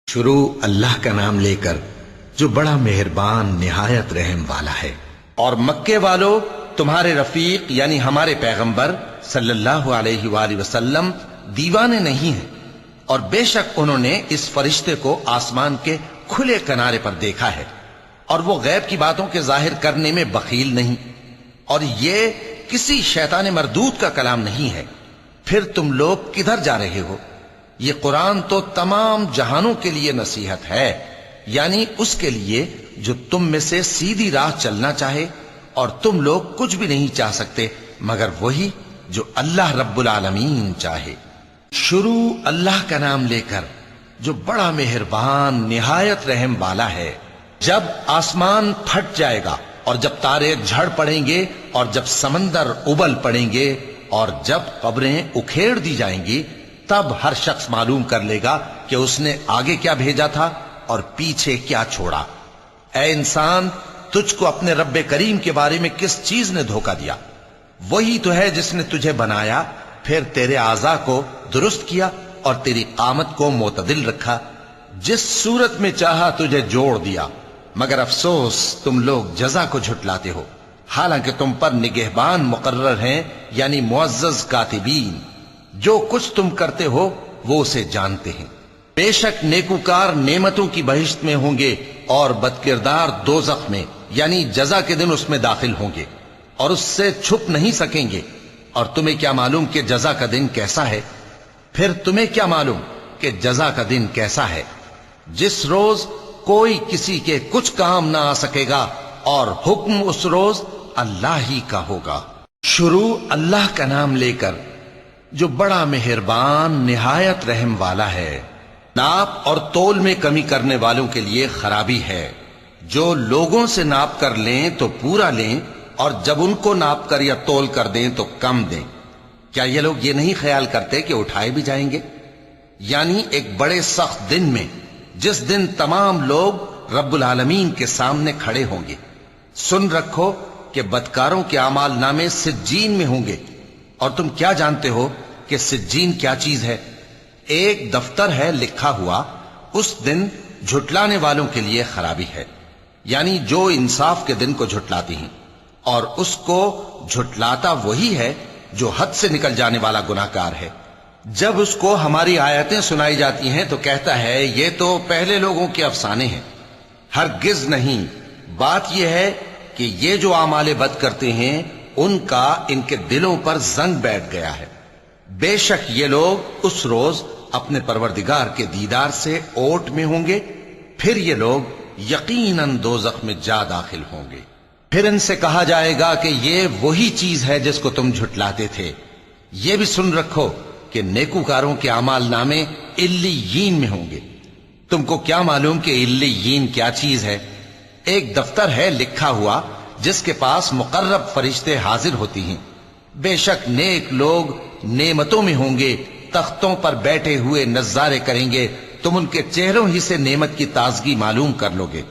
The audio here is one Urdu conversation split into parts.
شروع اللہ کا نام لے کر جو بڑا مہربان نہایت رحم والا ہے۔ اور مکے والو تمہارے رفیق یعنی ہمارے پیغمبر صلی اللہ علیہ وآلہ وسلم دیوانے نہیں ہیں، اور بے شک انہوں نے اس فرشتے کو آسمان کے کھلے کنارے پر دیکھا ہے، اور وہ غیب کی باتوں کے ظاہر کرنے میں بخیل نہیں، اور یہ کسی شیطان مردود کا کلام نہیں ہے۔ پھر تم لوگ کدھر جا رہے ہو؟ یہ قرآن تو تمام جہانوں کے لیے نصیحت ہے، یعنی اس کے لیے جو تم میں سے سیدھی راہ چلنا چاہے، اور تم لوگ کچھ بھی نہیں چاہ سکتے مگر وہی جو اللہ رب العالمین چاہے۔ شروع اللہ کا نام لے کر جو بڑا مہربان نہایت رحم والا ہے۔ جب آسمان پھٹ جائے گا، اور جب تارے جھڑ پڑیں گے، اور جب سمندر ابل پڑیں گے، اور جب قبریں اکھیڑ دی جائیں گی، تب ہر شخص معلوم کر لے گا کہ اس نے آگے کیا بھیجا تھا اور پیچھے کیا چھوڑا۔ اے انسان، تجھ کو اپنے رب کریم کے بارے میں کس چیز نے دھوکہ دیا؟ وہی تو ہے جس نے تجھے بنایا، پھر تیرے اعضاء کو درست کیا اور تیری قامت کو معتدل رکھا، جس صورت میں چاہا تجھے جوڑ دیا، مگر افسوس تم لوگ جزا کو جھٹلاتے ہو، حالانکہ تم پر نگہبان مقرر ہیں، یعنی معزز کاتبین۔ جو کچھ تم کرتے ہو وہ اسے جانتے ہیں۔ بے شک نیکوکار نعمتوں کی بہشت میں ہوں گے، اور بدکردار دوزخ میں، یعنی جزا کے دن اس میں داخل ہوں گے، اور اس سے چھپ نہیں سکیں گے۔ اور تمہیں کیا معلوم کہ جزا کا دن کیسا ہے؟ پھر تمہیں کیا معلوم کہ جزا کا دن کیسا ہے؟ جس روز کوئی کسی کے کچھ کام نہ آ سکے گا، اور حکم اس روز اللہ ہی کا ہوگا۔ شروع اللہ کا نام لے کر جو بڑا مہربان نہایت رحم والا ہے۔ ناپ اور تول میں کمی کرنے والوں کے لیے خرابی ہے۔ جو لوگوں سے ناپ کر لیں تو پورا لیں، اور جب ان کو ناپ کر یا تول کر دیں تو کم دیں۔ کیا یہ لوگ یہ نہیں خیال کرتے کہ اٹھائے بھی جائیں گے؟ یعنی ایک بڑے سخت دن میں، جس دن تمام لوگ رب العالمین کے سامنے کھڑے ہوں گے۔ سن رکھو کہ بدکاروں کے اعمال نامے سجین میں ہوں گے، اور تم کیا جانتے ہو کہ سجین کیا چیز ہے؟ ایک دفتر ہے لکھا ہوا، اس دن جھٹلانے والوں کے لیے خرابی ہے، یعنی جو انصاف کے دن کو جھٹلاتی ہیں، اور اس کو جھٹلاتا وہی ہے جو حد سے نکل جانے والا گناہگار ہے۔ جب اس کو ہماری آیتیں سنائی جاتی ہیں تو کہتا ہے یہ تو پہلے لوگوں کے افسانے ہیں۔ ہرگز نہیں، بات یہ ہے کہ یہ جو اعمال بد کرتے ہیں ان کا ان کے دلوں پر زنگ بیٹھ گیا ہے۔ بے شک یہ لوگ اس روز اپنے پروردگار کے دیدار سے اوٹ میں ہوں گے، پھر یہ لوگ یقیناً دوزخ میں جا داخل ہوں گے۔ پھر ان سے کہا جائے گا کہ یہ وہی چیز ہے جس کو تم جھٹلاتے تھے۔ یہ بھی سن رکھو کہ نیکوکاروں کے اعمال نامے علیین میں ہوں گے۔ تم کو کیا معلوم کہ علیین کیا چیز ہے؟ ایک دفتر ہے لکھا ہوا جس کے پاس مقرب فرشتے حاضر ہوتی ہیں۔ بے شک نیک لوگ نعمتوں میں ہوں گے، تختوں پر بیٹھے ہوئے نظارے کریں گے، تم ان کے چہروں ہی سے نعمت کی تازگی معلوم کر لو گے۔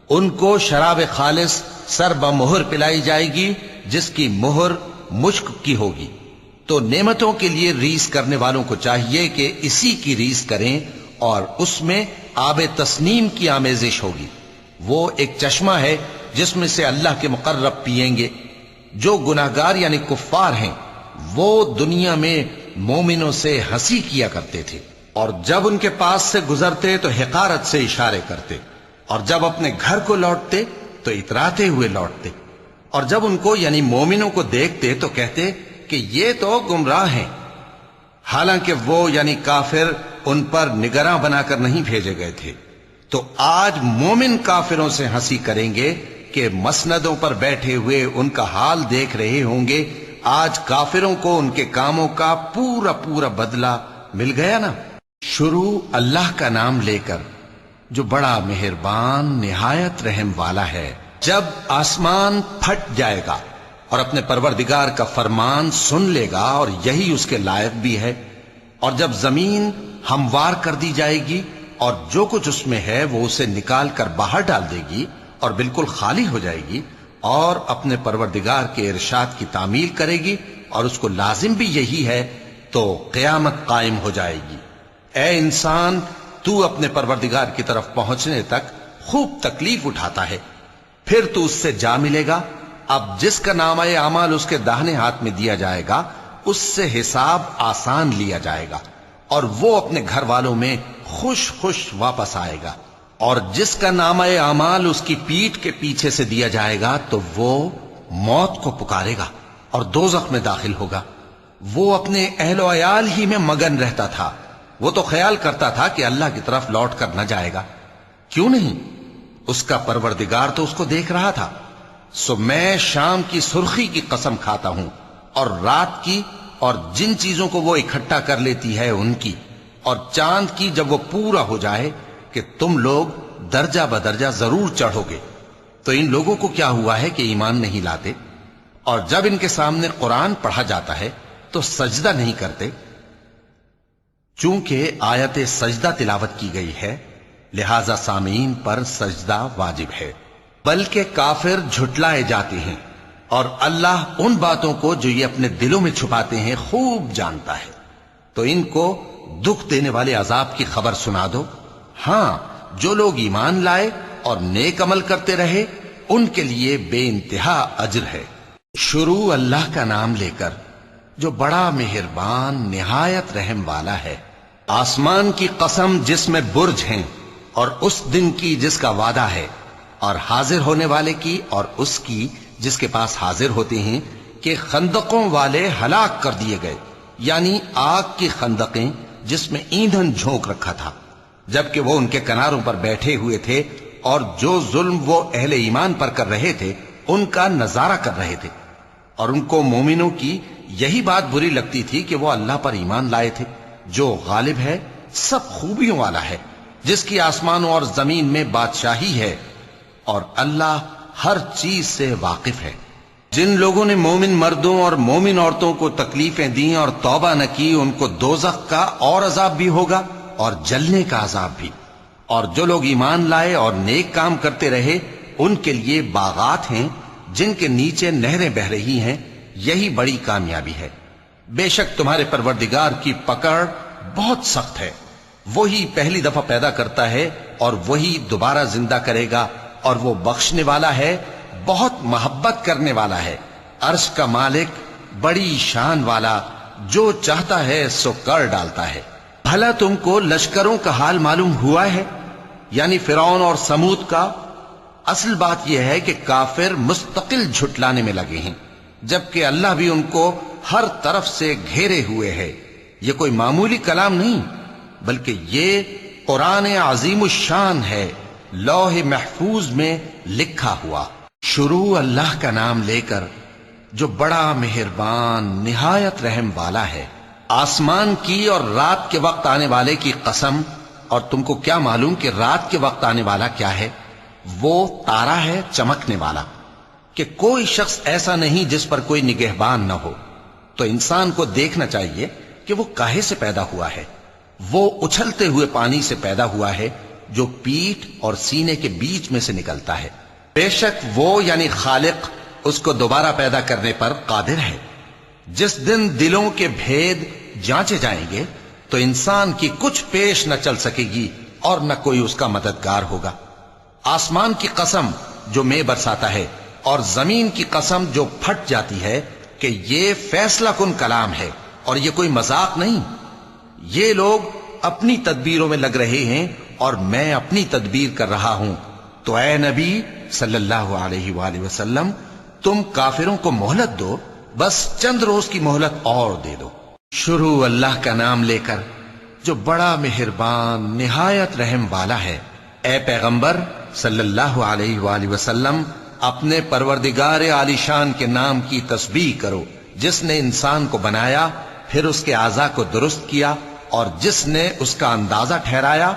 ان کو شراب خالص سر بمہر پلائی جائے گی، جس کی مہر مشک کی ہوگی۔ تو نعمتوں کے لیے ریس کرنے والوں کو چاہیے کہ اسی کی ریس کریں، اور اس میں آب تسنیم کی آمیزش ہوگی۔ وہ ایک چشمہ ہے جس میں سے اللہ کے مقرب پیئیں گے۔ جو گناہگار یعنی کفار ہیں وہ دنیا میں مومنوں سے ہنسی کیا کرتے تھے، اور جب ان کے پاس سے گزرتے تو حقارت سے اشارے کرتے، اور جب اپنے گھر کو لوٹتے تو اتراتے ہوئے لوٹتے، اور جب ان کو یعنی مومنوں کو دیکھتے تو کہتے کہ یہ تو گمراہ ہیں، حالانکہ وہ یعنی کافر ان پر نگراں بنا کر نہیں بھیجے گئے تھے۔ تو آج مومن کافروں سے ہنسی کریں گے کہ مسندوں پر بیٹھے ہوئے ان کا حال دیکھ رہے ہوں گے۔ آج کافروں کو ان کے کاموں کا پورا پورا بدلہ مل گیا نا۔ شروع اللہ کا نام لے کر جو بڑا مہربان نہایت رحم والا ہے۔ جب آسمان پھٹ جائے گا اور اپنے پروردگار کا فرمان سن لے گا، اور یہی اس کے لائق بھی ہے، اور جب زمین ہموار کر دی جائے گی اور جو کچھ اس میں ہے وہ اسے نکال کر باہر ڈال دے گی اور بالکل خالی ہو جائے گی، اور اپنے پروردگار کے ارشاد کی تعمیل کرے گی، اور اس کو لازم بھی یہی ہے، تو قیامت قائم ہو جائے گی۔ اے انسان، تو اپنے پروردگار کی طرف پہنچنے تک خوب تکلیف اٹھاتا ہے، پھر تو اس سے جا ملے گا۔ اب جس کا نامہ اعمال اس کے داہنے ہاتھ میں دیا جائے گا اس سے حساب آسان لیا جائے گا اور وہ اپنے گھر والوں میں خوش خوش واپس آئے گا، اور جس کا نامہ اعمال اس کی پیٹھ کے پیچھے سے دیا جائے گا تو وہ موت کو پکارے گا اور دوزخ میں داخل ہوگا۔ وہ اپنے اہل و عیال ہی میں مگن رہتا تھا، وہ تو خیال کرتا تھا کہ اللہ کی طرف لوٹ کر نہ جائے گا، کیوں نہیں؟ اس کا پروردگار تو اس کو دیکھ رہا تھا۔ سو میں شام کی سرخی کی قسم کھاتا ہوں، اور رات کی، اور جن چیزوں کو وہ اکٹھا کر لیتی ہے ان کی، اور چاند کی جب وہ پورا ہو جائے کہ تم لوگ درجہ بدرجہ ضرور چڑھو گے۔ تو ان لوگوں کو کیا ہوا ہے کہ ایمان نہیں لاتے، اور جب ان کے سامنے قرآن پڑھا جاتا ہے تو سجدہ نہیں کرتے؟ چونکہ آیت سجدہ تلاوت کی گئی ہے لہذا سامعین پر سجدہ واجب ہے، بلکہ کافر جھٹلائے جاتے ہیں، اور اللہ ان باتوں کو جو یہ اپنے دلوں میں چھپاتے ہیں خوب جانتا ہے۔ تو ان کو دکھ دینے والے عذاب کی خبر سنا دو۔ ہاں، جو لوگ ایمان لائے اور نیک عمل کرتے رہے ان کے لیے بے انتہا اجر ہے۔ شروع اللہ کا نام لے کر جو بڑا مہربان نہایت رحم والا ہے۔ آسمان کی قسم جس میں برج ہیں، اور اس دن کی جس کا وعدہ ہے، اور حاضر ہونے والے کی اور اس کی جس کے پاس حاضر ہوتے ہیں، کہ خندقوں والے ہلاک کر دیے گئے، یعنی آگ کی خندقیں جس میں ایندھن جھونک رکھا تھا، جبکہ وہ ان کے کناروں پر بیٹھے ہوئے تھے اور جو ظلم وہ اہل ایمان پر کر رہے تھے ان کا نظارہ کر رہے تھے، اور ان کو مومنوں کی یہی بات بری لگتی تھی کہ وہ اللہ پر ایمان لائے تھے جو غالب ہے، سب خوبیوں والا ہے، جس کی آسمانوں اور زمین میں بادشاہی ہے، اور اللہ ہر چیز سے واقف ہے۔ جن لوگوں نے مومن مردوں اور مومن عورتوں کو تکلیفیں دیں اور توبہ نہ کی ان کو دوزخ کا اور عذاب بھی ہوگا اور جلنے کا عذاب بھی، اور جو لوگ ایمان لائے اور نیک کام کرتے رہے ان کے لیے باغات ہیں جن کے نیچے نہریں بہ رہی ہیں، یہی بڑی کامیابی ہے۔ بے شک تمہارے پروردگار کی پکڑ بہت سخت ہے، وہی پہلی دفعہ پیدا کرتا ہے اور وہی دوبارہ زندہ کرے گا، اور وہ بخشنے والا ہے، بہت محبت کرنے والا ہے، عرش کا مالک، بڑی شان والا، جو چاہتا ہے سو کر ڈالتا ہے۔ بھلا تم کو لشکروں کا حال معلوم ہوا ہے، یعنی فرعون اور سمود کا؟ اصل بات یہ ہے کہ کافر مستقل جھٹلانے میں لگے ہیں، جبکہ اللہ بھی ان کو ہر طرف سے گھیرے ہوئے ہے۔ یہ کوئی معمولی کلام نہیں، بلکہ یہ قرآن عظیم الشان ہے، لوح محفوظ میں لکھا ہوا۔ شروع اللہ کا نام لے کر جو بڑا مہربان نہایت رحم والا ہے۔ آسمان کی اور رات کے وقت آنے والے کی قسم، اور تم کو کیا معلوم کہ رات کے وقت آنے والا کیا ہے؟ وہ تارا ہے چمکنے والا، کہ کوئی شخص ایسا نہیں جس پر کوئی نگہبان نہ ہو۔ تو انسان کو دیکھنا چاہیے کہ وہ کاہے سے پیدا ہوا ہے۔ وہ اچھلتے ہوئے پانی سے پیدا ہوا ہے جو پیٹھ اور سینے کے بیچ میں سے نکلتا ہے۔ بے شک وہ یعنی خالق اس کو دوبارہ پیدا کرنے پر قادر ہے۔ جس دن دلوں کے بھید جانچے جائیں گے تو انسان کی کچھ پیش نہ چل سکے گی اور نہ کوئی اس کا مددگار ہوگا۔ آسمان کی قسم جو مے برساتا ہے، اور زمین کی قسم جو پھٹ جاتی ہے، کہ یہ فیصلہ کن کلام ہے اور یہ کوئی مذاق نہیں۔ یہ لوگ اپنی تدبیروں میں لگ رہے ہیں اور میں اپنی تدبیر کر رہا ہوں، تو اے نبی صلی اللہ علیہ وآلہ وسلم تم کافروں کو مہلت دو، بس چند روز کی مہلت اور دے دو۔ شروع اللہ کا نام لے کر جو بڑا مہربان نہایت رحم والا ہے۔ اے پیغمبر صلی اللہ علیہ وآلہ وسلم اپنے پروردگار عالی شان کے نام کی تسبیح کرو، جس نے انسان کو بنایا، پھر اس کے اعضاء کو درست کیا، اور جس نے اس کا اندازہ ٹھہرایا،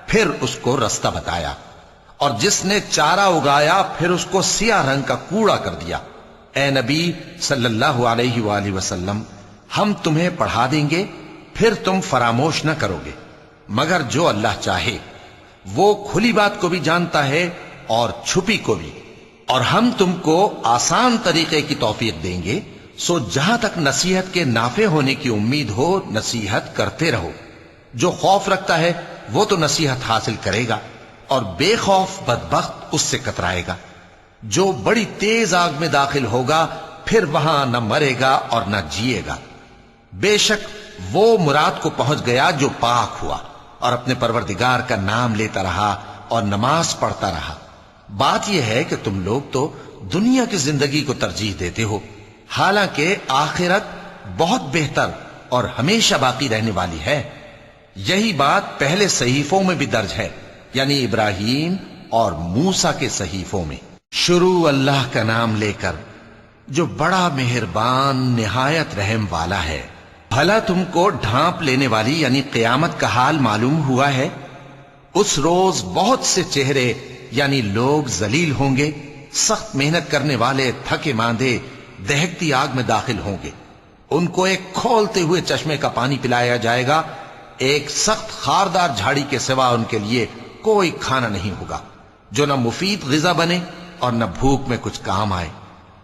پھر اس کو رستہ بتایا، اور جس نے چارہ اگایا، پھر اس کو سیاہ رنگ کا کوڑا کر دیا۔ اے نبی صلی اللہ علیہ وآلہ وسلم ہم تمہیں پڑھا دیں گے، پھر تم فراموش نہ کرو گے، مگر جو اللہ چاہے۔ وہ کھلی بات کو بھی جانتا ہے اور چھپی کو بھی، اور ہم تم کو آسان طریقے کی توفیق دیں گے، سو جہاں تک نصیحت کے نافع ہونے کی امید ہو نصیحت کرتے رہو۔ جو خوف رکھتا ہے وہ تو نصیحت حاصل کرے گا، اور بے خوف بدبخت اس سے کترائے گا۔ جو بڑی تیز آگ میں داخل ہوگا پھر وہاں نہ مرے گا اور نہ جیے گا۔ بے شک وہ مراد کو پہنچ گیا جو پاک ہوا اور اپنے پروردگار کا نام لیتا رہا اور نماز پڑھتا رہا۔ بات یہ ہے کہ تم لوگ تو دنیا کی زندگی کو ترجیح دیتے ہو، حالانکہ آخرت بہت بہتر اور ہمیشہ باقی رہنے والی ہے۔ یہی بات پہلے صحیفوں میں بھی درج ہے، یعنی ابراہیم اور موسیٰ کے صحیفوں میں۔ شروع اللہ کا نام لے کر جو بڑا مہربان نہایت رحم والا ہے۔ بھلا تم کو ڈھانپ لینے والی یعنی قیامت کا حال معلوم ہوا ہے؟ اس روز بہت سے چہرے یعنی لوگ ذلیل ہوں گے، سخت محنت کرنے والے تھکے ماندے دہکتی آگ میں داخل ہوں گے۔ ان کو ایک کھولتے ہوئے چشمے کا پانی پلایا جائے گا، ایک سخت خاردار جھاڑی کے سوا ان کے لیے کوئی کھانا نہیں ہوگا جو نہ مفید غذا بنے اور نہ بھوک میں کچھ کام آئے۔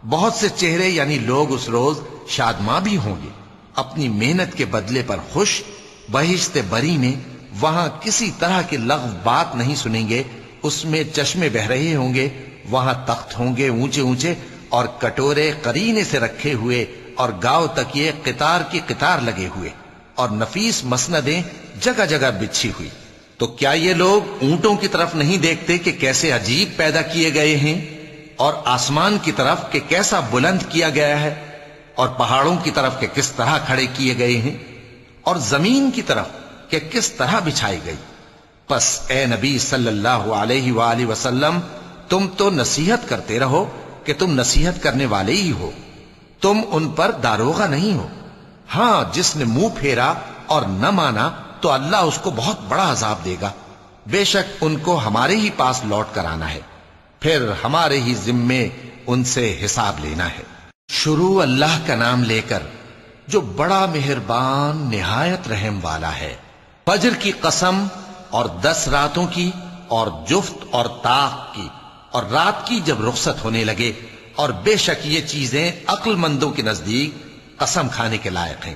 بہت سے چہرے یعنی لوگ اس روز شادماں بھی ہوں گے، اپنی محنت کے بدلے پر خوش، بہشت بری میں وہاں کسی طرح کی لغو بات نہیں سنیں گے۔ اس میں چشمے بہ رہے ہوں گے، وہاں تخت ہوں گے اونچے اونچے اور کٹورے قرینے سے رکھے ہوئے، اور گاؤ تک یہ قطار کی قطار لگے ہوئے، اور نفیس مسندیں جگہ جگہ بچھی ہوئی۔ تو کیا یہ لوگ اونٹوں کی طرف نہیں دیکھتے کہ کیسے عجیب پیدا کیے گئے ہیں، اور آسمان کی طرف کہ کیسا بلند کیا گیا ہے، اور پہاڑوں کی طرف کہ کس طرح کھڑے کیے گئے ہیں، اور زمین کی طرف کہ کس طرح بچھائی گئی؟ پس اے نبی صلی اللہ علیہ وآلہ وسلم، تم تو نصیحت کرتے رہو کہ تم نصیحت کرنے والے ہی ہو، تم ان پر داروغہ نہیں ہو۔ ہاں، جس نے منہ پھیرا اور نہ مانا تو اللہ اس کو بہت بڑا عذاب دے گا۔ بے شک ان کو ہمارے ہی پاس لوٹ کر آنا ہے، پھر ہمارے ہی ذمے ان سے حساب لینا ہے۔ شروع اللہ کا نام لے کر جو بڑا مہربان نہایت رحم والا ہے۔ فجر کی قسم اور 10 راتوں کی اور جفت اور طاق کی اور رات کی جب رخصت ہونے لگے، اور بے شک یہ چیزیں عقل مندوں کے نزدیک قسم کھانے کے لائق ہیں،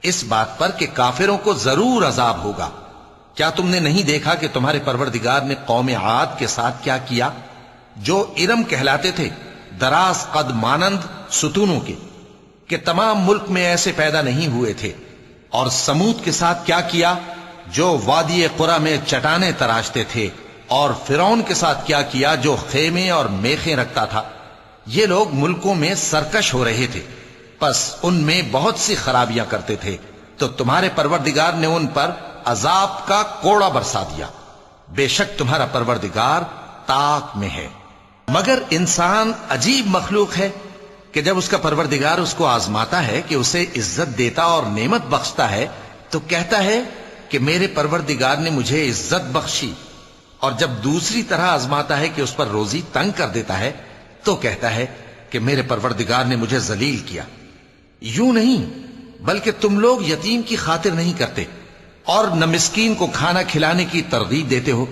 اس بات پر کہ کافروں کو ضرور عذاب ہوگا۔ کیا تم نے نہیں دیکھا کہ تمہارے پروردگار نے قوم عاد کے ساتھ کیا کیا، جو ارم کہلاتے تھے، دراز قد مانند ستونوں کے، کہ تمام ملک میں ایسے پیدا نہیں ہوئے تھے؟ اور سمود کے ساتھ کیا کیا، جو وادی قرا میں چٹانیں تراشتے تھے؟ اور فرعون کے ساتھ کیا کیا، جو خیمے اور میخیں رکھتا تھا؟ یہ لوگ ملکوں میں سرکش ہو رہے تھے، پس ان میں بہت سی خرابیاں کرتے تھے، تو تمہارے پروردگار نے ان پر عذاب کا کوڑا برسا دیا۔ بے شک تمہارا پروردگار طاق میں ہے۔ مگر انسان عجیب مخلوق ہے کہ جب اس کا پروردگار اس کو آزماتا ہے کہ اسے عزت دیتا اور نعمت بخشتا ہے تو کہتا ہے کہ میرے پروردگار نے مجھے عزت بخشی، اور جب دوسری طرح آزماتا ہے کہ اس پر روزی تنگ کر دیتا ہے تو کہتا ہے کہ میرے پروردگار نے مجھے ذلیل کیا۔ یوں نہیں، بلکہ تم لوگ یتیم کی خاطر نہیں کرتے، اور نہ مسکین کو کھانا کھلانے کی ترغیب دیتے ہو،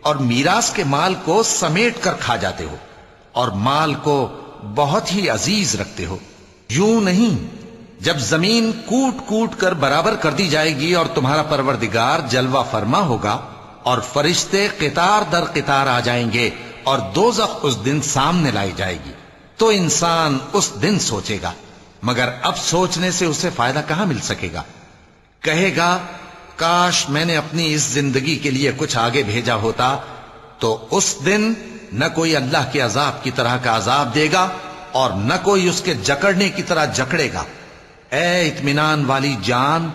اور میراث کے مال کو سمیٹ کر کھا جاتے ہو، اور مال کو بہت ہی عزیز رکھتے ہو۔ یوں نہیں، جب زمین کوٹ کوٹ کر برابر کر دی جائے گی اور تمہارا پروردگار جلوہ فرما ہوگا، اور فرشتے قطار در قطار آ جائیں گے، اور دوزخ اس دن سامنے لائی جائے گی، تو انسان اس دن سوچے گا، مگر اب سوچنے سے اسے فائدہ کہاں مل سکے گا؟ کہے گا کاش میں نے اپنی اس زندگی کے لیے کچھ آگے بھیجا ہوتا، تو اس دن نہ کوئی اللہ کے عذاب کی طرح کا عذاب دے گا اور نہ کوئی اس کے جکڑنے کی طرح جکڑے گا۔ اے اطمینان والی جان،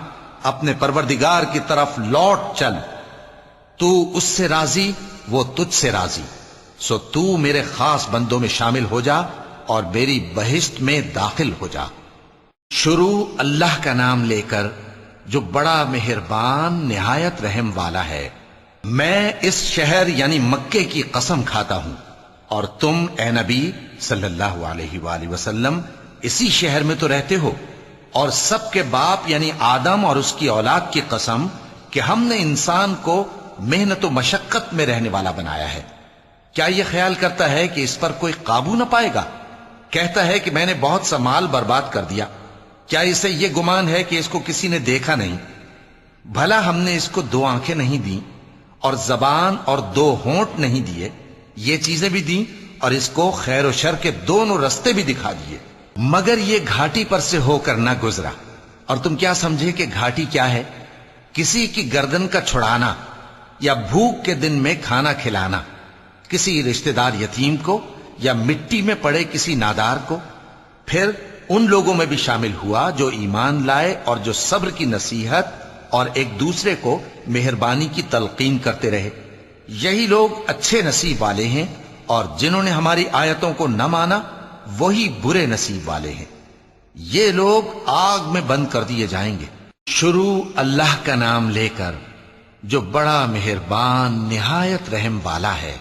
اپنے پروردگار کی طرف لوٹ چل، تو اس سے راضی، وہ تجھ سے راضی، سو تو میرے خاص بندوں میں شامل ہو جا اور میری بہشت میں داخل ہو جا۔ شروع اللہ کا نام لے کر جو بڑا مہربان نہایت رحم والا ہے۔ میں اس شہر یعنی مکے کی قسم کھاتا ہوں، اور تم اے نبی صلی اللہ علیہ وآلہ وسلم اسی شہر میں تو رہتے ہو، اور سب کے باپ یعنی آدم اور اس کی اولاد کی قسم کہ ہم نے انسان کو محنت و مشقت میں رہنے والا بنایا ہے۔ کیا یہ خیال کرتا ہے کہ اس پر کوئی قابو نہ پائے گا؟ کہتا ہے کہ میں نے بہت سا مال برباد کر دیا۔ کیا اسے یہ گمان ہے کہ اس کو کسی نے دیکھا نہیں؟ بھلا ہم نے اس کو 2 آنکھیں نہیں دیں، اور زبان اور 2 ہونٹ نہیں دیے، یہ چیزیں بھی دیں، اور اس کو خیر و شر کے دونوں رستے بھی دکھا دیے، مگر یہ گھاٹی پر سے ہو کر نہ گزرا۔ اور تم کیا سمجھے کہ گھاٹی کیا ہے؟ کسی کی گردن کا چھڑانا، یا بھوک کے دن میں کھانا کھلانا، کسی رشتہ دار یتیم کو، یا مٹی میں پڑے کسی نادار کو۔ پھر ان لوگوں میں بھی شامل ہوا جو ایمان لائے اور جو صبر کی نصیحت اور ایک دوسرے کو مہربانی کی تلقین کرتے رہے، یہی لوگ اچھے نصیب والے ہیں، اور جنہوں نے ہماری آیتوں کو نہ مانا وہی برے نصیب والے ہیں، یہ لوگ آگ میں بند کر دیے جائیں گے۔ شروع اللہ کا نام لے کر جو بڑا مہربان نہایت رحم والا ہے۔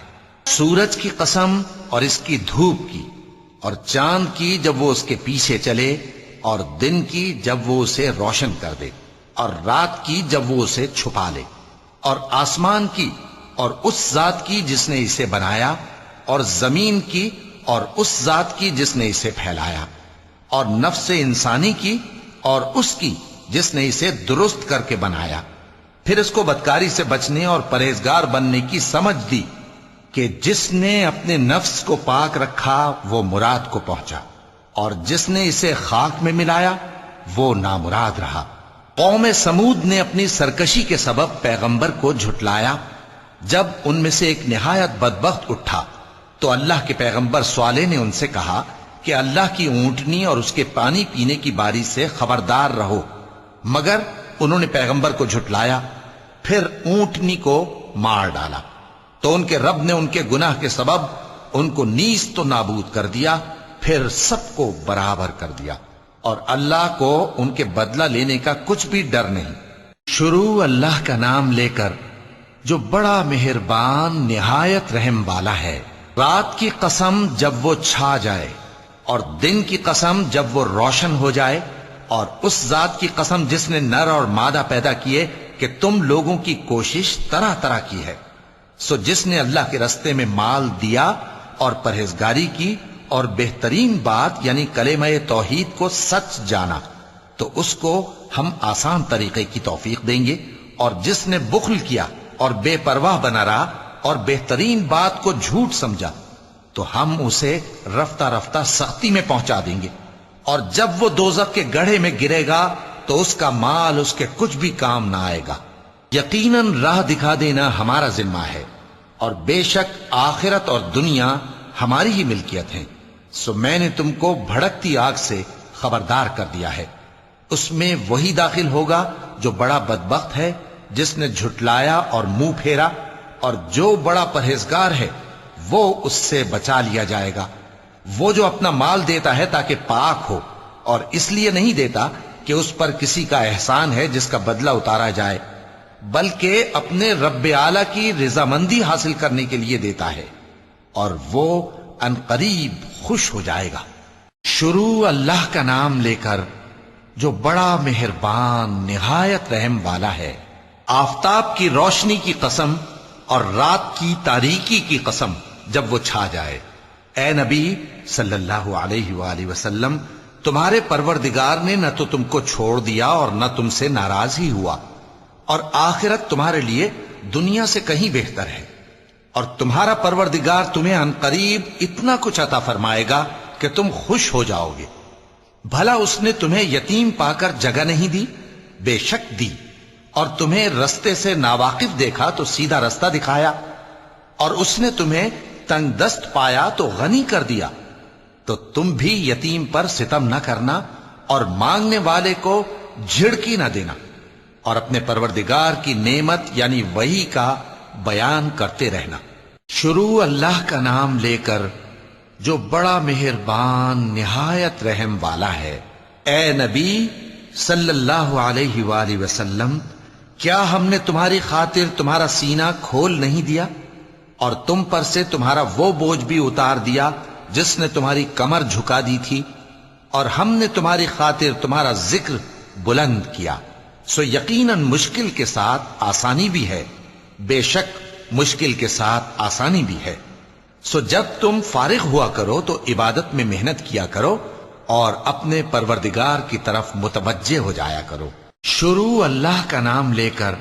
سورج کی قسم اور اس کی دھوپ کی، اور چاند کی جب وہ اس کے پیچھے چلے، اور دن کی جب وہ اسے روشن کر دے، اور رات کی جب وہ اسے چھپا لے، اور آسمان کی اور اس ذات کی جس نے اسے بنایا، اور زمین کی اور اس ذات کی جس نے اسے پھیلایا، اور نفس انسانی کی اور اس کی جس نے اسے درست کر کے بنایا، پھر اس کو بدکاری سے بچنے اور پرہیزگار بننے کی سمجھ دی کہ جس نے اپنے نفس کو پاک رکھا وہ مراد کو پہنچا، اور جس نے اسے خاک میں ملایا وہ نامراد رہا۔ قوم سمود نے اپنی سرکشی کے سبب پیغمبر کو جھٹلایا۔ جب ان میں سے ایک نہایت بدبخت اٹھا تو اللہ کے پیغمبر صالح نے ان سے کہا کہ اللہ کی اونٹنی اور اس کے پانی پینے کی باری سے خبردار رہو، مگر انہوں نے پیغمبر کو جھٹلایا، پھر اونٹنی کو مار ڈالا، تو ان کے رب نے ان کے گناہ کے سبب ان کو نیست و نابود کر دیا، پھر سب کو برابر کر دیا، اور اللہ کو ان کے بدلہ لینے کا کچھ بھی ڈر نہیں۔ شروع اللہ کا نام لے کر جو بڑا مہربان نہایت رحم والا ہے۔ رات کی قسم جب وہ چھا جائے، اور دن کی قسم جب وہ روشن ہو جائے، اور اس ذات کی قسم جس نے نر اور مادہ پیدا کیے کہ تم لوگوں کی کوشش طرح طرح کی ہے۔ سو جس نے اللہ کے رستے میں مال دیا اور پرہیزگاری کی اور بہترین بات یعنی کلمہ توحید کو سچ جانا، تو اس کو ہم آسان طریقے کی توفیق دیں گے، اور جس نے بخل کیا اور بے پرواہ بنا رہا اور بہترین بات کو جھوٹ سمجھا، تو ہم اسے رفتہ رفتہ سختی میں پہنچا دیں گے، اور جب وہ دوزخ کے گڑھے میں گرے گا تو اس کا مال اس کے کچھ بھی کام نہ آئے گا۔ یقیناً راہ دکھا دینا ہمارا ذمہ ہے، اور بے شک آخرت اور دنیا ہماری ہی ملکیت ہیں، سو میں نے تم کو بھڑکتی آگ سے خبردار کر دیا ہے، اس میں وہی داخل ہوگا جو بڑا بدبخت ہے، جس نے جھٹلایا اور منہ پھیرا، اور جو بڑا پرہیزگار ہے وہ اس سے بچا لیا جائے گا۔ وہ جو اپنا مال دیتا ہے تاکہ پاک ہو، اور اس لیے نہیں دیتا کہ اس پر کسی کا احسان ہے جس کا بدلہ اتارا جائے، بلکہ اپنے رب اعلی کی رضامندی حاصل کرنے کے لیے دیتا ہے، اور وہ عنقریب خوش ہو جائے گا۔ شروع اللہ کا نام لے کر جو بڑا مہربان نہایت رحم والا ہے۔ آفتاب کی روشنی کی قسم اور رات کی تاریکی کی قسم جب وہ چھا جائے۔ اے نبی صلی اللہ علیہ وآلہ وسلم، تمہارے پروردگار نے نہ تو تم کو چھوڑ دیا اور نہ تم سے ناراض ہی ہوا، اور آخرت تمہارے لیے دنیا سے کہیں بہتر ہے، اور تمہارا پروردگار تمہیں عنقریب اتنا کچھ عطا فرمائے گا کہ تم خوش ہو جاؤ گے۔ بھلا اس نے تمہیں یتیم پا کر جگہ نہیں دی؟ بے شک دی، اور تمہیں رستے سے ناواقف دیکھا تو سیدھا رستہ دکھایا، اور اس نے تمہیں تنگ دست پایا تو غنی کر دیا۔ تو تم بھی یتیم پر ستم نہ کرنا، اور مانگنے والے کو جھڑکی نہ دینا، اور اپنے پروردگار کی نعمت یعنی وحی کا بیان کرتے رہنا۔ شروع اللہ کا نام لے کر جو بڑا مہربان نہایت رحم والا ہے۔ اے نبی صلی اللہ علیہ وآلہ وسلم، کیا ہم نے تمہاری خاطر تمہارا سینہ کھول نہیں دیا، اور تم پر سے تمہارا وہ بوجھ بھی اتار دیا جس نے تمہاری کمر جھکا دی تھی، اور ہم نے تمہاری خاطر تمہارا ذکر بلند کیا، سو یقیناً مشکل کے ساتھ آسانی بھی ہے، بے شک مشکل کے ساتھ آسانی بھی ہے۔ سو جب تم فارغ ہوا کرو تو عبادت میں محنت کیا کرو، اور اپنے پروردگار کی طرف متوجہ ہو جایا کرو۔ شروع اللہ کا نام لے کر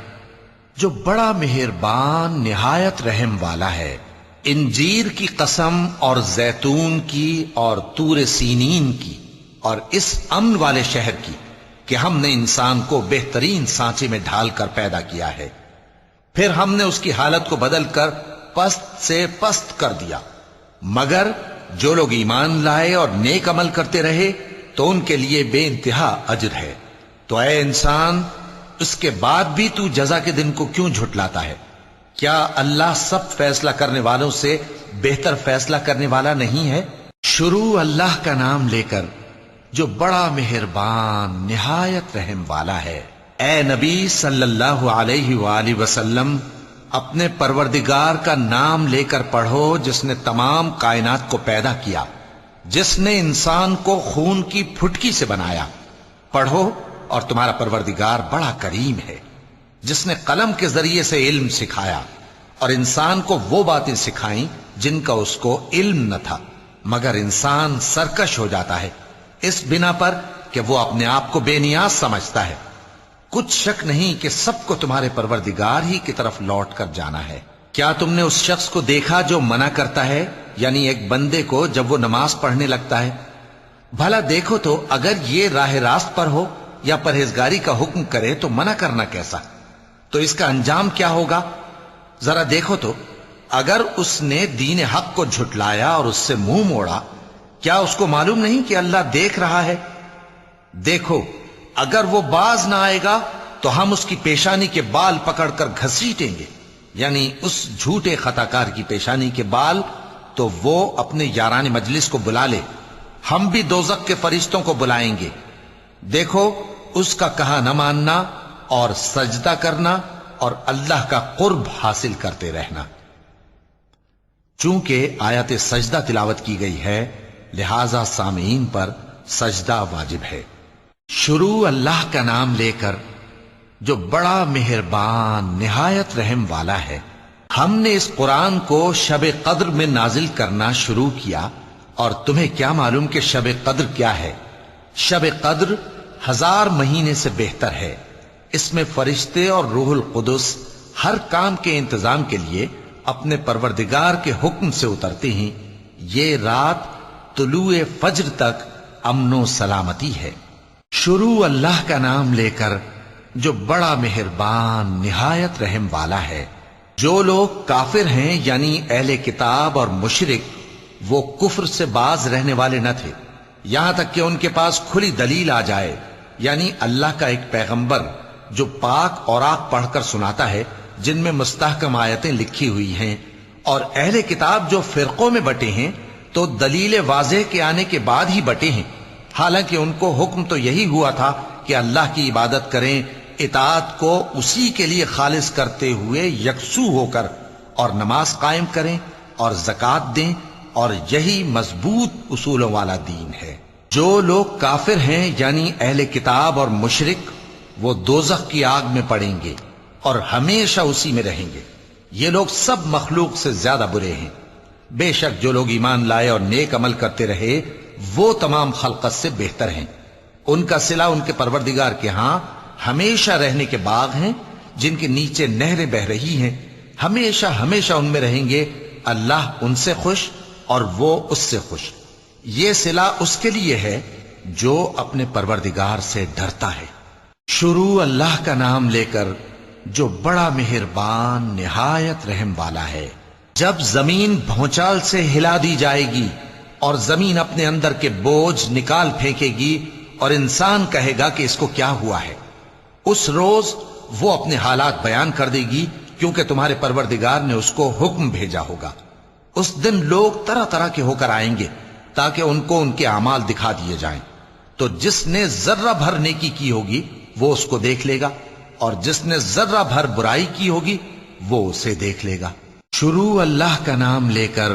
جو بڑا مہربان نہایت رحم والا ہے۔ انجیر کی قسم اور زیتون کی اور طور سینین کی اور اس امن والے شہر کی کہ ہم نے انسان کو بہترین سانچے میں ڈھال کر پیدا کیا ہے، پھر ہم نے اس کی حالت کو بدل کر پست سے پست کر دیا، مگر جو لوگ ایمان لائے اور نیک عمل کرتے رہے تو ان کے لیے بے انتہا اجر ہے۔ تو اے انسان، اس کے بعد بھی تو جزا کے دن کو کیوں جھٹلاتا ہے؟ کیا اللہ سب فیصلہ کرنے والوں سے بہتر فیصلہ کرنے والا نہیں ہے؟ شروع اللہ کا نام لے کر جو بڑا مہربان نہایت رحم والا ہے۔ اے نبی صلی اللہ علیہ وآلہ وسلم، اپنے پروردگار کا نام لے کر پڑھو جس نے تمام کائنات کو پیدا کیا، جس نے انسان کو خون کی پھٹکی سے بنایا۔ پڑھو اور تمہارا پروردگار بڑا کریم ہے، جس نے قلم کے ذریعے سے علم سکھایا اور انسان کو وہ باتیں سکھائیں جن کا اس کو علم نہ تھا، مگر انسان سرکش ہو جاتا ہے اس بنا پر کہ وہ اپنے آپ کو بے نیاز سمجھتا ہے۔ کچھ شک نہیں کہ سب کو تمہارے پروردگار ہی کی طرف لوٹ کر جانا ہے۔ کیا تم نے اس شخص کو دیکھا جو منع کرتا ہے، یعنی ایک بندے کو جب وہ نماز پڑھنے لگتا ہے؟ بھلا دیکھو تو اگر یہ راہ راست پر ہو یا پرہیزگاری کا حکم کرے تو منع کرنا کیسا؟ تو اس کا انجام کیا ہوگا؟ ذرا دیکھو تو اگر اس نے دین حق کو جھٹلایا اور اس سے منہ موڑا، کیا اس کو معلوم نہیں کہ اللہ دیکھ رہا ہے؟ دیکھو اگر وہ باز نہ آئے گا تو ہم اس کی پیشانی کے بال پکڑ کر گھسیٹیں گے، یعنی اس جھوٹے خطا کار کی پیشانی کے بال، تو وہ اپنے یاران مجلس کو بلا لے، ہم بھی دوزخ کے فرشتوں کو بلائیں گے۔ دیکھو اس کا کہا نہ ماننا اور سجدہ کرنا اور اللہ کا قرب حاصل کرتے رہنا۔ چونکہ آیت سجدہ تلاوت کی گئی ہے لہذا سامعین پر سجدہ واجب ہے۔ شروع اللہ کا نام لے کر جو بڑا مہربان نہایت رحم والا ہے۔ ہم نے اس قرآن کو شب قدر میں نازل کرنا شروع کیا، اور تمہیں کیا معلوم کہ شب قدر کیا ہے؟ شب قدر 1000 مہینے سے بہتر ہے۔ اس میں فرشتے اور روح القدس ہر کام کے انتظام کے لیے اپنے پروردگار کے حکم سے اترتے ہیں۔ یہ رات طلوع فجر تک امن و سلامتی ہے۔ شروع اللہ کا نام لے کر جو بڑا مہربان نہایت رحم والا ہے۔ جو لوگ کافر ہیں یعنی اہل کتاب اور مشرک، وہ کفر سے باز رہنے والے نہ تھے یہاں تک کہ ان کے پاس کھلی دلیل آ جائے، یعنی اللہ کا ایک پیغمبر جو پاک اوراق پڑھ کر سناتا ہے جن میں مستحکم آیتیں لکھی ہوئی ہیں، اور اہل کتاب جو فرقوں میں بٹے ہیں تو دلیل واضح کے آنے کے بعد ہی بٹے ہیں، حالانکہ ان کو حکم تو یہی ہوا تھا کہ اللہ کی عبادت کریں، اطاعت کو اسی کے لیے خالص کرتے ہوئے یکسو ہو کر، اور نماز قائم کریں اور زکوٰۃ دیں، اور یہی مضبوط اصولوں والا دین ہے۔ جو لوگ کافر ہیں یعنی اہل کتاب اور مشرک، وہ دوزخ کی آگ میں پڑیں گے اور ہمیشہ اسی میں رہیں گے۔ یہ لوگ سب مخلوق سے زیادہ برے ہیں۔ بے شک جو لوگ ایمان لائے اور نیک عمل کرتے رہے وہ تمام خلقت سے بہتر ہیں۔ ان کا صلہ ان کے پروردگار کے ہاں ہمیشہ رہنے کے باغ ہیں جن کے نیچے نہریں بہ رہی ہیں، ہمیشہ ہمیشہ ان میں رہیں گے۔ اللہ ان سے خوش اور وہ اس سے خوش۔ یہ صلہ اس کے لیے ہے جو اپنے پروردگار سے ڈرتا ہے۔ شروع اللہ کا نام لے کر جو بڑا مہربان نہایت رحم والا ہے۔ جب زمین بھونچال سے ہلا دی جائے گی اور زمین اپنے اندر کے بوجھ نکال پھینکے گی اور انسان کہے گا کہ اس کو کیا ہوا ہے، اس روز وہ اپنے حالات بیان کر دے گی، کیونکہ تمہارے پروردگار نے اس کو حکم بھیجا ہوگا۔ اس دن لوگ طرح طرح کے ہو کر آئیں گے تاکہ ان کو ان کے اعمال دکھا دیے جائیں، تو جس نے ذرہ بھر نیکی کی ہوگی وہ اس کو دیکھ لے گا، اور جس نے ذرہ بھر برائی کی ہوگی وہ اسے دیکھ لے گا۔ شروع اللہ کا نام لے کر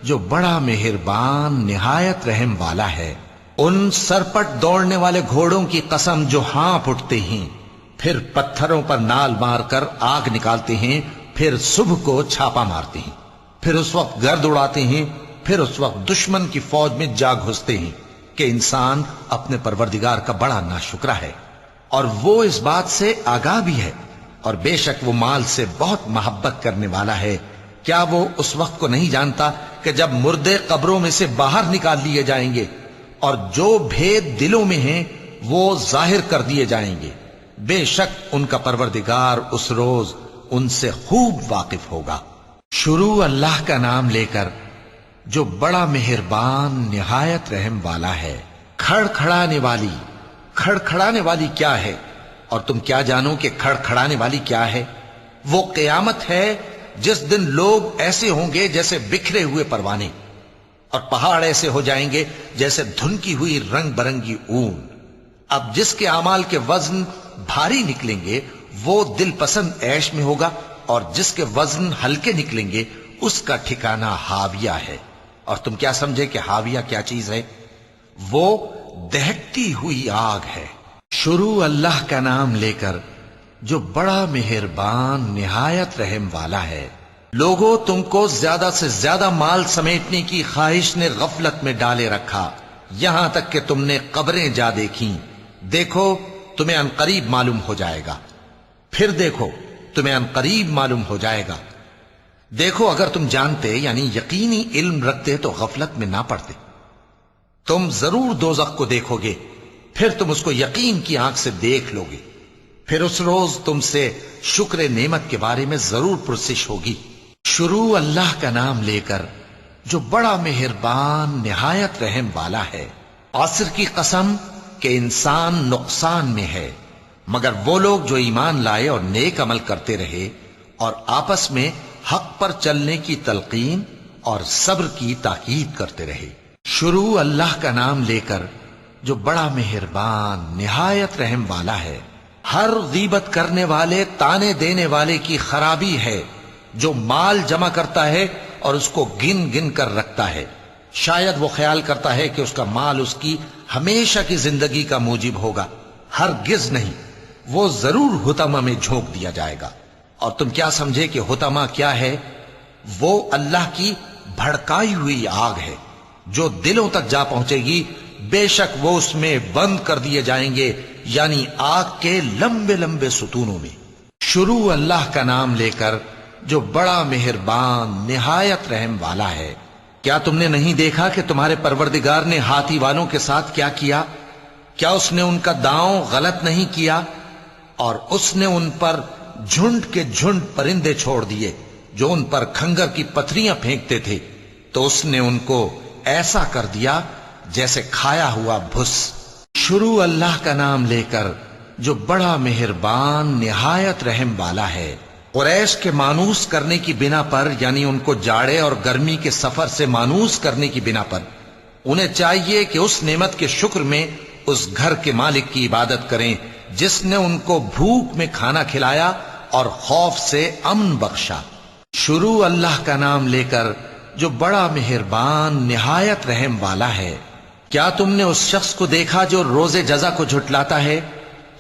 جو بڑا مہربان نہایت رحم والا ہے۔ ان سرپٹ دوڑنے والے گھوڑوں کی قسم جو ہانپ اٹھتے ہیں، پھر پتھروں پر نال مار کر آگ نکالتے ہیں، پھر صبح کو چھاپا مارتے ہیں، پھر اس وقت گرد اڑاتے ہیں، پھر اس وقت دشمن کی فوج میں جا گھستے ہیں کہ انسان اپنے پروردگار کا بڑا ناشکرا ہے، اور وہ اس بات سے آگاہ بھی ہے، اور بے شک وہ مال سے بہت محبت کرنے والا ہے۔ کیا وہ اس وقت کو نہیں جانتا کہ جب مردے قبروں میں سے باہر نکال لیے جائیں گے اور جو بھید دلوں میں ہیں وہ ظاہر کر دیے جائیں گے، بے شک ان کا پروردگار اس روز ان سے خوب واقف ہوگا۔ شروع اللہ کا نام لے کر جو بڑا مہربان نہایت رحم والا ہے۔ کھڑکھڑانے والی، کھڑکھڑانے والی کیا ہے؟ اور تم کیا جانو کہ کھڑکھڑانے والی کیا ہے؟ وہ قیامت ہے جس دن لوگ ایسے ہوں گے جیسے بکھرے ہوئے پروانے، اور پہاڑ ایسے ہو جائیں گے جیسے دھنکی ہوئی رنگ برنگی اون۔ اب جس کے اعمال کے وزن بھاری نکلیں گے وہ دل پسند عیش میں ہوگا، اور جس کے وزن ہلکے نکلیں گے اس کا ٹھکانہ ہاویہ ہے۔ اور تم کیا سمجھے کہ ہاویہ کیا چیز ہے؟ وہ دہکتی ہوئی آگ ہے۔ شروع اللہ کا نام لے کر جو بڑا مہربان نہایت رحم والا ہے۔ لوگوں، تم کو زیادہ سے زیادہ مال سمیٹنے کی خواہش نے غفلت میں ڈالے رکھا، یہاں تک کہ تم نے قبریں جا دیکھیں۔ دیکھو تمہیں عنقریب معلوم ہو جائے گا، پھر دیکھو تمہیں عنقریب معلوم ہو جائے گا۔ دیکھو اگر تم جانتے یعنی یقینی علم رکھتے تو غفلت میں نہ پڑتے۔ تم ضرور دوزخ کو دیکھو گے، پھر تم اس کو یقین کی آنکھ سے دیکھ لو گے، پھر اس روز تم سے شکر نعمت کے بارے میں ضرور پرسش ہوگی۔ شروع اللہ کا نام لے کر جو بڑا مہربان نہایت رحم والا ہے۔ عصر کی قسم کہ انسان نقصان میں ہے مگر وہ لوگ جو ایمان لائے اور نیک عمل کرتے رہے اور آپس میں حق پر چلنے کی تلقین اور صبر کی تاکید کرتے رہے۔ شروع اللہ کا نام لے کر جو بڑا مہربان نہایت رحم والا ہے۔ ہر غیبت کرنے والے تانے دینے والے کی خرابی ہے جو مال جمع کرتا ہے اور اس کو گن گن کر رکھتا ہے، شاید وہ خیال کرتا ہے کہ اس کا مال اس کی ہمیشہ کی زندگی کا موجب ہوگا، ہرگز نہیں، وہ ضرور حطمہ میں جھونک دیا جائے گا۔ اور تم کیا سمجھے کہ حطمہ کیا ہے؟ وہ اللہ کی بھڑکائی ہوئی آگ ہے جو دلوں تک جا پہنچے گی، بے شک وہ اس میں بند کر دیے جائیں گے، یعنی آگ کے لمبے لمبے ستونوں میں۔ شروع اللہ کا نام لے کر جو بڑا مہربان نہایت رحم والا ہے۔ کیا تم نے نہیں دیکھا کہ تمہارے پروردگار نے ہاتھی والوں کے ساتھ کیا کیا؟ کیا اس نے ان کا داؤں غلط نہیں کیا؟ اور اس نے ان پر جھنڈ کے جھنڈ پرندے چھوڑ دیے جو ان پر کھنگر کی پتھریاں پھینکتے تھے، تو اس نے ان کو ایسا کر دیا جیسے کھایا ہوا بھس۔ شروع اللہ کا نام لے کر جو بڑا مہربان نہایت رحم والا ہے۔ قریش کے مانوس کرنے کی بنا پر، یعنی ان کو جاڑے اور گرمی کے سفر سے مانوس کرنے کی بنا پر، انہیں چاہیے کہ اس نعمت کے شکر میں اس گھر کے مالک کی عبادت کریں جس نے ان کو بھوک میں کھانا کھلایا اور خوف سے امن بخشا۔ شروع اللہ کا نام لے کر جو بڑا مہربان نہایت رحم والا ہے۔ کیا تم نے اس شخص کو دیکھا جو روز جزا کو جھٹلاتا ہے؟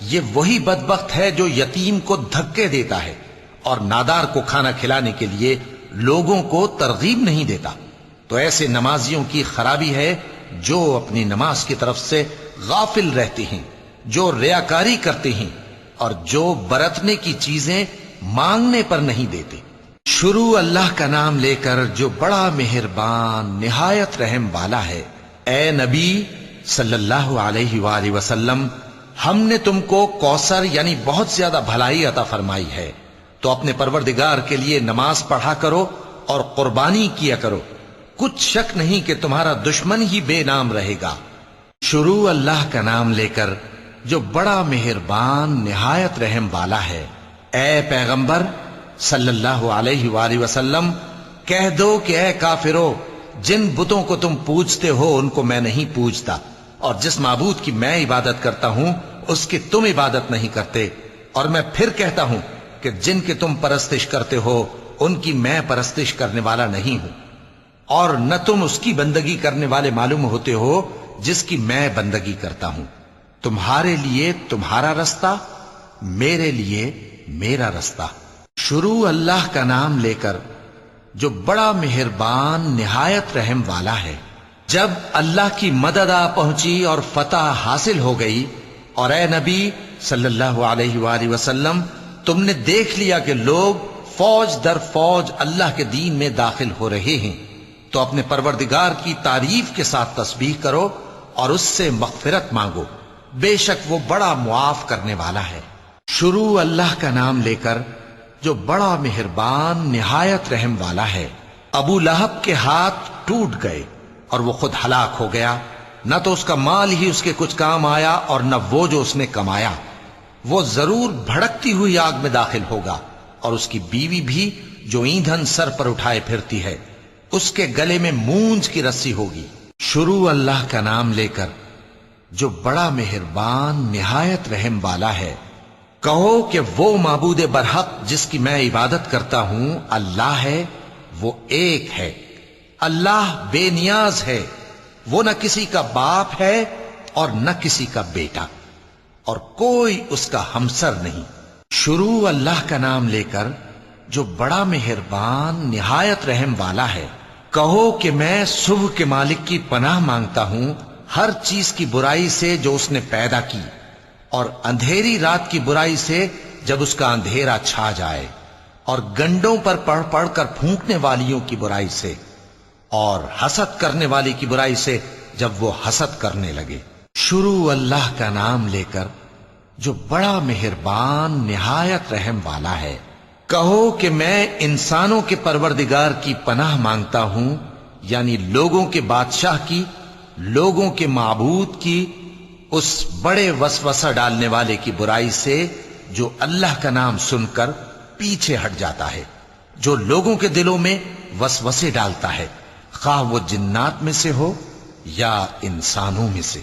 یہ وہی بدبخت ہے جو یتیم کو دھکے دیتا ہے اور نادار کو کھانا کھلانے کے لیے لوگوں کو ترغیب نہیں دیتا۔ تو ایسے نمازیوں کی خرابی ہے جو اپنی نماز کی طرف سے غافل رہتے ہیں، جو ریاکاری کرتے ہیں اور جو برتنے کی چیزیں مانگنے پر نہیں دیتے۔ شروع اللہ کا نام لے کر جو بڑا مہربان نہایت رحم والا ہے۔ اے نبی صلی اللہ علیہ وآلہ وسلم، ہم نے تم کو کوثر یعنی بہت زیادہ بھلائی عطا فرمائی ہے، تو اپنے پروردگار کے لیے نماز پڑھا کرو اور قربانی کیا کرو، کچھ شک نہیں کہ تمہارا دشمن ہی بے نام رہے گا۔ شروع اللہ کا نام لے کر جو بڑا مہربان نہایت رحم والا ہے۔ اے پیغمبر صلی اللہ علیہ وآلہ وسلم، کہہ دو کہ اے کافرو، جن بتوں کو تم پوجتے ہو ان کو میں نہیں پوجتا، اور جس معبود کی میں عبادت کرتا ہوں اس کی تم عبادت نہیں کرتے، اور میں پھر کہتا ہوں کہ جن کی تم پرستش کرتے ہو ان کی میں پرستش کرنے والا نہیں ہوں، اور نہ تم اس کی بندگی کرنے والے معلوم ہوتے ہو جس کی میں بندگی کرتا ہوں۔ تمہارے لیے تمہارا رستہ، میرے لیے میرا رستہ۔ شروع اللہ کا نام لے کر جو بڑا مہربان نہایت رحم والا ہے۔ جب اللہ کی مدد آ پہنچی اور فتح حاصل ہو گئی، اور اے نبی صلی اللہ علیہ وآلہ وسلم تم نے دیکھ لیا کہ لوگ فوج در فوج اللہ کے دین میں داخل ہو رہے ہیں، تو اپنے پروردگار کی تعریف کے ساتھ تسبیح کرو اور اس سے مغفرت مانگو، بے شک وہ بڑا معاف کرنے والا ہے۔ شروع اللہ کا نام لے کر جو بڑا مہربان نہایت رحم والا ہے۔ ابو لہب کے ہاتھ ٹوٹ گئے اور وہ خود ہلاک ہو گیا، نہ تو اس کا مال ہی اس کے کچھ کام آیا اور نہ وہ جو اس نے کمایا۔ وہ ضرور بھڑکتی ہوئی آگ میں داخل ہوگا، اور اس کی بیوی بھی جو ایندھن سر پر اٹھائے پھرتی ہے، اس کے گلے میں مونج کی رسی ہوگی۔ شروع اللہ کا نام لے کر جو بڑا مہربان نہایت رحم والا ہے۔ کہو کہ وہ معبود برحق جس کی میں عبادت کرتا ہوں اللہ ہے، وہ ایک ہے، اللہ بے نیاز ہے، وہ نہ کسی کا باپ ہے اور نہ کسی کا بیٹا، اور کوئی اس کا ہمسر نہیں۔ شروع اللہ کا نام لے کر جو بڑا مہربان نہایت رحم والا ہے۔ کہو کہ میں صبح کے مالک کی پناہ مانگتا ہوں ہر چیز کی برائی سے جو اس نے پیدا کی، اور اندھیری رات کی برائی سے جب اس کا اندھیرا چھا جائے، اور گنڈوں پر پڑھ پڑھ کر پھونکنے والیوں کی برائی سے، اور حسد کرنے والی کی برائی سے جب وہ حسد کرنے لگے۔ شروع اللہ کا نام لے کر جو بڑا مہربان نہایت رحم والا ہے۔ کہو کہ میں انسانوں کے پروردگار کی پناہ مانگتا ہوں، یعنی لوگوں کے بادشاہ کی، لوگوں کے معبود کی، اس بڑے وسوسہ ڈالنے والے کی برائی سے جو اللہ کا نام سن کر پیچھے ہٹ جاتا ہے، جو لوگوں کے دلوں میں وسوسے ڈالتا ہے، خواہ وہ جنات میں سے ہو یا انسانوں میں سے۔